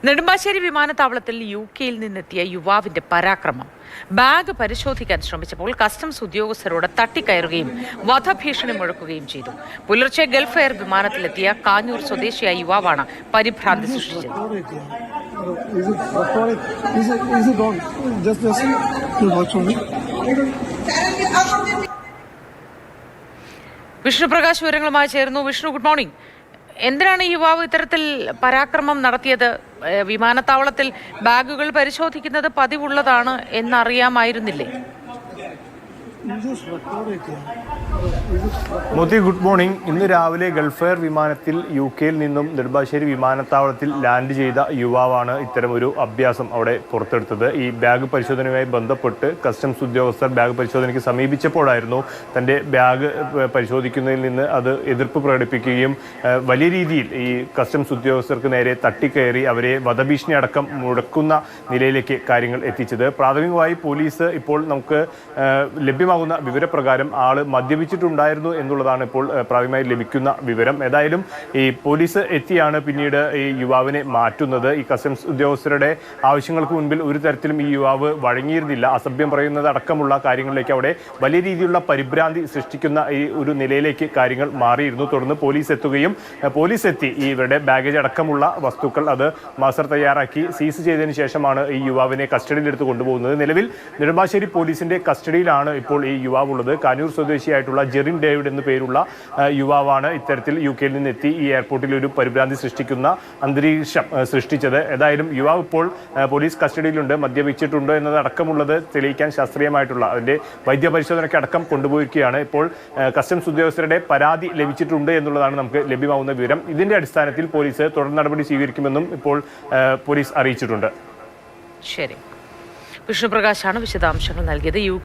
നെടുമ്പാശ്ശേരി വിമാനത്താവളത്തിൽ യുകെയിൽ നിന്നെത്തിയ യുവാവിന്റെ പരാക്രമം. ബാഗ് പരിശോധിക്കാൻ ശ്രമിച്ചപ്പോൾ കസ്റ്റംസ് ഉദ്യോഗസ്ഥരോട് തട്ടിക്കയറുകയും വധഭീഷണി മുഴക്കുകയും ചെയ്തു. പുലർച്ചെ ഗൾഫ് എയർ വിമാനത്തിലെത്തിയ കാഞ്ഞൂർ സ്വദേശിയായ യുവാവാണ് പരിഭ്രാന്തി സൃഷ്ടിച്ചത്. വിഷ്ണുപ്രകാശ് വിവരങ്ങളുമായി ചേർന്നു. Vishnu, good morning. എന്തിനാണ് ഈ യുവാവ് ഇത്തരത്തിൽ പരാക്രമം നടത്തിയത്? വിമാനത്താവളത്തിൽ ബാഗുകൾ പരിശോധിക്കുന്നത് പതിവുള്ളതാണ് എന്നറിയാമായിരുന്നില്ലേ? Moti, good morning. ഇന്ന് രാവിലെ ഗൾഫ് എയർ വിമാനത്തിൽ യുകെയിൽ നിന്നും നെടുമ്പാശ്ശേരി വിമാനത്താവളത്തിൽ ലാൻഡ് ചെയ്ത യുവാവാണ് ഇത്തരമൊരു അഭ്യാസം അവിടെ പുറത്തെടുത്തത്. ഈ ബാഗ് പരിശോധനയുമായി ബന്ധപ്പെട്ട് കസ്റ്റംസ് ഉദ്യോഗസ്ഥർ ബാഗ് പരിശോധനയ്ക്ക് സമീപിച്ചപ്പോഴായിരുന്നു തൻ്റെ ബാഗ് പരിശോധിക്കുന്നതിൽ നിന്ന് അത് എതിർപ്പ് പ്രകടിപ്പിക്കുകയും വലിയ രീതിയിൽ ഈ കസ്റ്റംസ് ഉദ്യോഗസ്ഥർക്ക് നേരെ തട്ടിക്കയറി അവരെ വധഭീഷണി അടക്കം മുഴക്കുന്ന നിലയിലേക്ക് കാര്യങ്ങൾ എത്തിച്ചത്. പ്രാഥമികമായി പോലീസ് ഇപ്പോൾ നമുക്ക് ലഭ്യമാകുന്ന വിവരപ്രകാരം ആള് മദ്യപിച്ചിട്ടുണ്ടായിരുന്നു എന്നുള്ളതാണ് ഇപ്പോൾ പ്രാഥമികമായി ലഭിക്കുന്ന വിവരം. ഏതായാലും ഈ പോലീസ് എത്തിയാണ് പിന്നീട് ഈ യുവാവിനെ മാറ്റുന്നത്. ഈ കസ്റ്റംസ് ഉദ്യോഗസ്ഥരുടെ ആവശ്യങ്ങൾക്ക് മുൻപിൽ ഒരു തരത്തിലും ഈ യുവാവ് വഴങ്ങിയിരുന്നില്ല. അസഭ്യം പറയുന്നത് അടക്കമുള്ള കാര്യങ്ങളിലേക്ക് അവിടെ വലിയ രീതിയിലുള്ള പരിഭ്രാന്തി സൃഷ്ടിക്കുന്ന ഈ ഒരു നിലയിലേക്ക് കാര്യങ്ങൾ മാറിയിരുന്നു. തുടർന്ന് പോലീസ് എത്തുകയും പോലീസ് എത്തി ഈ ഇവരുടെ ബാഗേജ് അടക്കമുള്ള വസ്തുക്കൾ അത് മാസ്റ്റർ തയ്യാറാക്കി സീസ് ചെയ്തതിനു ശേഷമാണ് ഈ യുവാവിനെ കസ്റ്റഡിയിലെടുത്ത് കൊണ്ടുപോകുന്നത്. നിലവിൽ നെടുമ്പാശ്ശേരി പോലീസിന്റെ കസ്റ്റഡിയിലാണ് ഇപ്പോൾ ഈ യുവാവുള്ളത്. കാഞ്ഞൂർ സ്വദേശിയായിട്ടുള്ള ജെറിൻ ഡേവിഡ് എന്ന പേരുള്ള യുവാവാണ് ഇത്തരത്തിൽ യുകെയിൽ നിന്നെത്തി ഈ എയർപോർട്ടിൽ ഒരു പരിഭ്രാന്തി സൃഷ്ടിക്കുന്ന അന്തരീക്ഷം സൃഷ്ടിച്ചത്. ഏതായാലും യുവാവ് ഇപ്പോൾ പോലീസ് കസ്റ്റഡിയിലുണ്ട്. മദ്യപിച്ചിട്ടുണ്ടോ എന്നതടക്കമുള്ളത് തെളിയിക്കാൻ ശാസ്ത്രീയമായിട്ടുള്ള അതിന്റെ വൈദ്യപരിശോധനയ്ക്ക് അടക്കം കൊണ്ടുപോയിരിക്കുകയാണ്. ഇപ്പോൾ കസ്റ്റംസ് ഉദ്യോഗസ്ഥരുടെ പരാതി ലഭിച്ചിട്ടുണ്ട് എന്നുള്ളതാണ് നമുക്ക് ലഭ്യമാകുന്ന വിവരം. ഇതിന്റെ അടിസ്ഥാനത്തിൽ പോലീസ് തുടർ നടപടി സ്വീകരിക്കുമെന്നും ഇപ്പോൾ പോലീസ് അറിയിച്ചിട്ടുണ്ട്. ശരി, വിഷ്ണുപ്രകാശാണ് വിശദാംശങ്ങൾ നൽകിയത്.